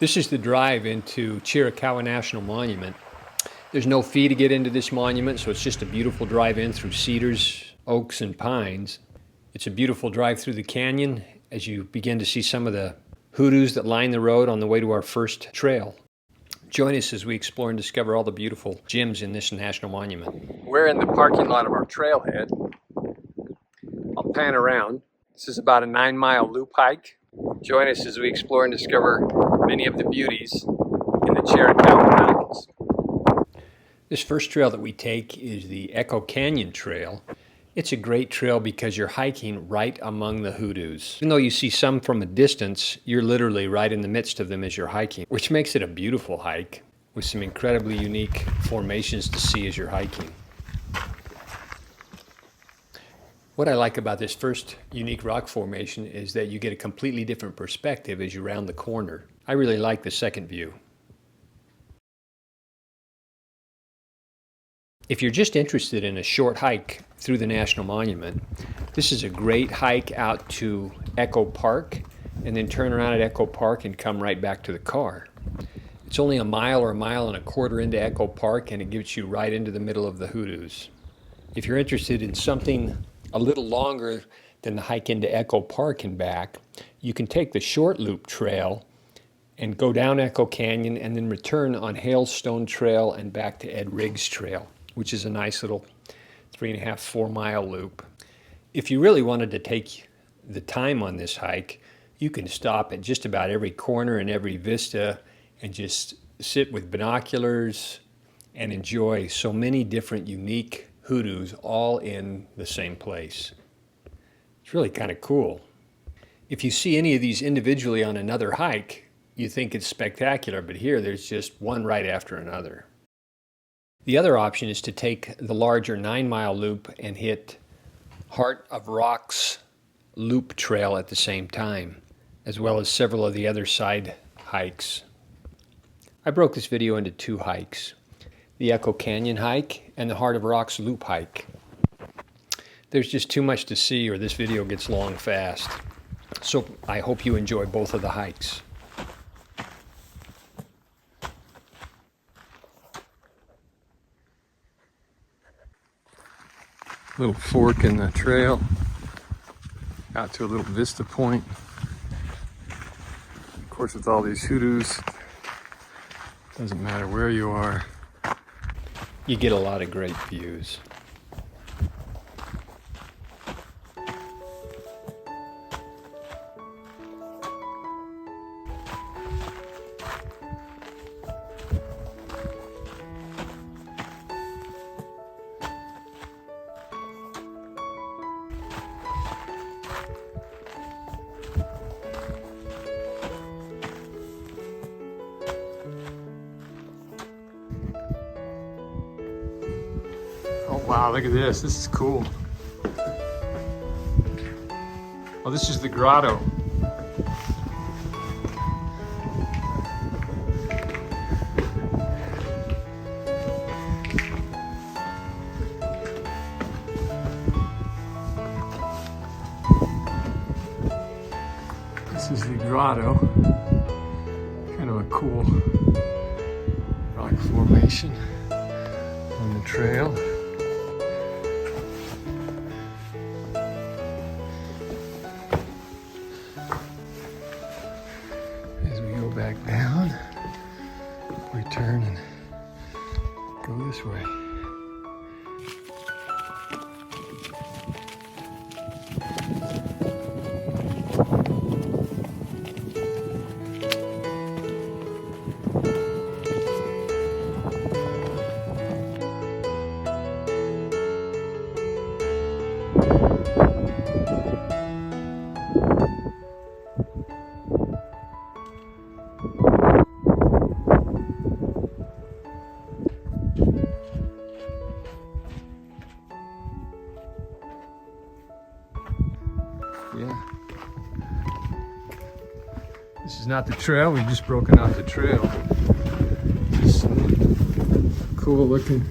This is the drive into Chiricahua National Monument. There's no fee to get into this monument, so it's just a beautiful drive in through cedars, oaks, and pines. It's a beautiful drive through the canyon as you begin to see some of the hoodoos that line the road on the way to our first trail. Join us as we explore and discover all the beautiful gems in this national monument. We're in the parking lot of our trailhead. I'll pan around. This is about a 9-mile loop hike. Join us as we explore and discover many of the beauties in the Chiricahua Mountains. This first trail that we take is the Echo Canyon Trail. It's a great trail because you're hiking right among the hoodoos. Even though you see some from a distance, you're literally right in the midst of them as you're hiking, which makes it a beautiful hike with some incredibly unique formations to see as you're hiking. What I like about this first unique rock formation is that you get a completely different perspective as you round the corner. I really like the second view. If you're just interested in a short hike through the National Monument, this is a great hike out to Echo Park and then turn around at Echo Park and come right back to the car. It's only a mile or a mile and a quarter into Echo Park, and it gets you right into the middle of the hoodoos. If you're interested in something a little longer than the hike into Echo Park and back, you can take the short loop trail and go down Echo Canyon and then return on Hailstone Trail and back to Ed Riggs Trail, which is a nice little 3.5, 4 mile loop. If you really wanted to take the time on this hike, you can stop at just about every corner and every vista and just sit with binoculars and enjoy so many different unique hoodoos all in the same place. It's really kind of cool. If you see any of these individually on another hike, you think it's spectacular, but here there's just one right after another. The other option is to take the larger 9-mile loop and hit Heart of Rocks Loop Trail at the same time, as well as several of the other side hikes. I broke this video into 2 hikes, the Echo Canyon hike and the Heart of Rocks Loop hike. There's just too much to see or this video gets long fast, so I hope you enjoy both of the hikes. Little fork in the trail, out to a little vista point. Of course, with all these hoodoos, doesn't matter where you are, you get a lot of great views. Oh wow, look at this. This is cool. Oh, this is the Grotto. This is the Grotto. Kind of a cool rock formation on the trail. Back down, we turn and go this way. Yeah. This is not the trail, we've just broken off the trail. Just some cool looking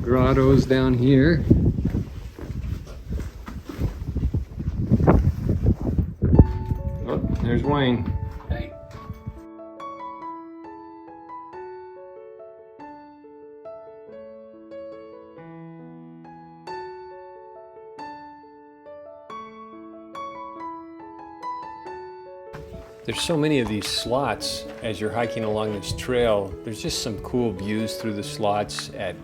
grottos down here. Oh, there's Wayne. Hey. There's so many of these slots as you're hiking along this trail. There's just some cool views through the slots. At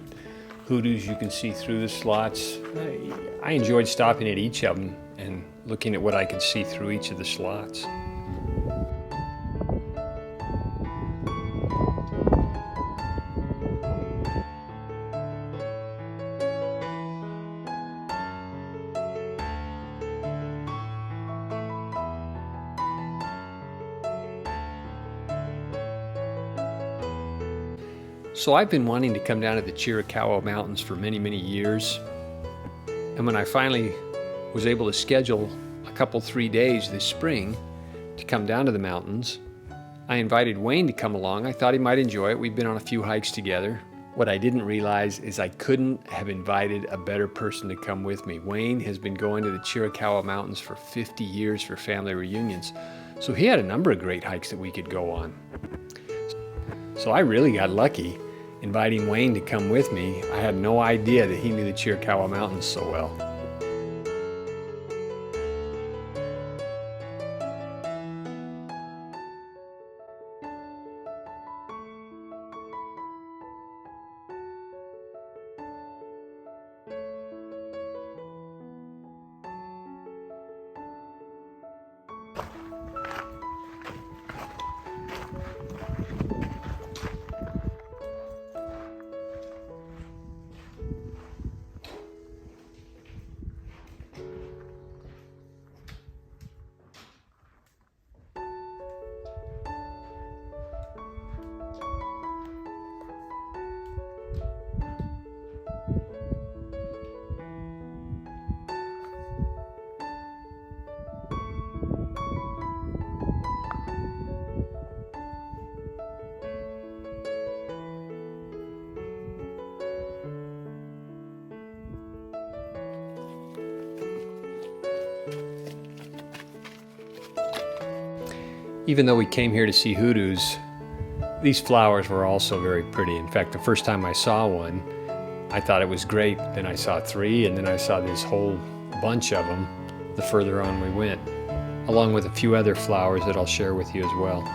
Hoodoos, you can see through the slots. I enjoyed stopping at each of them and looking at what I could see through each of the slots. So I've been wanting to come down to the Chiricahua Mountains for many, many years. And when I finally was able to schedule a couple, 3 days this spring to come down to the mountains, I invited Wayne to come along. I thought he might enjoy it. We've been on a few hikes together. What I didn't realize is I couldn't have invited a better person to come with me. Wayne has been going to the Chiricahua Mountains for 50 years for family reunions. So he had a number of great hikes that we could go on. So I really got lucky inviting Wayne to come with me. I had no idea that he knew the Chiricahua Mountains so well. Even though we came here to see hoodoos, these flowers were also very pretty. In fact, the first time I saw one, I thought it was great. Then I saw 3, and then I saw this whole bunch of them the further on we went, along with a few other flowers that I'll share with you as well.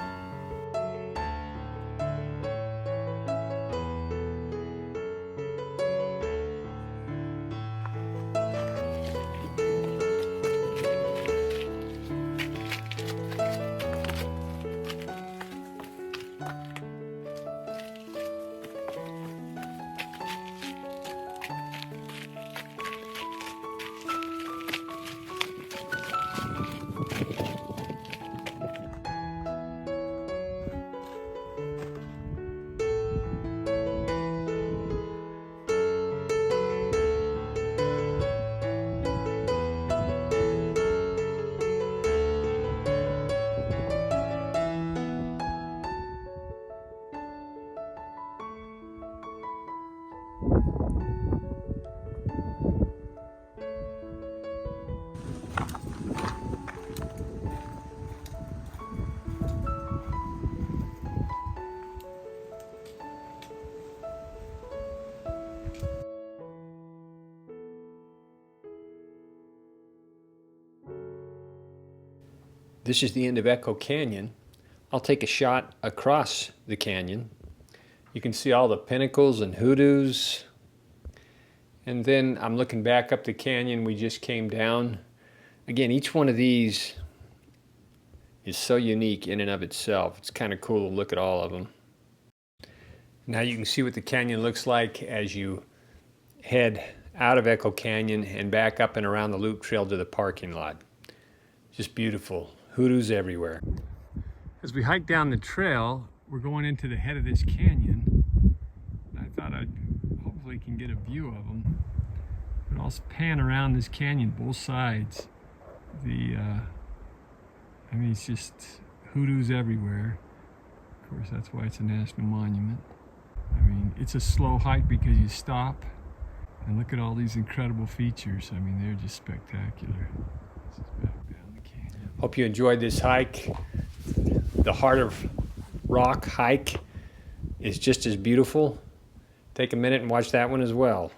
This is the end of Echo Canyon. I'll take a shot across the canyon. You can see all the pinnacles and hoodoos. And then I'm looking back up the canyon we just came down. Again, each one of these is so unique in and of itself. It's kind of cool to look at all of them. Now you can see what the canyon looks like as you head out of Echo Canyon and back up and around the loop trail to the parking lot. Just beautiful. Hoodoos everywhere. As we hike down the trail, we're going into the head of this canyon. I thought I'd hopefully can get a view of them. But I'll pan around this canyon, both sides. I mean, it's just hoodoos everywhere. Of course, that's why it's a national monument. I mean, it's a slow hike because you stop and look at all these incredible features. I mean, they're just spectacular. This is back down the canyon. Hope you enjoyed this hike. The Heart of Rock hike is just as beautiful. Take a minute and watch that one as well.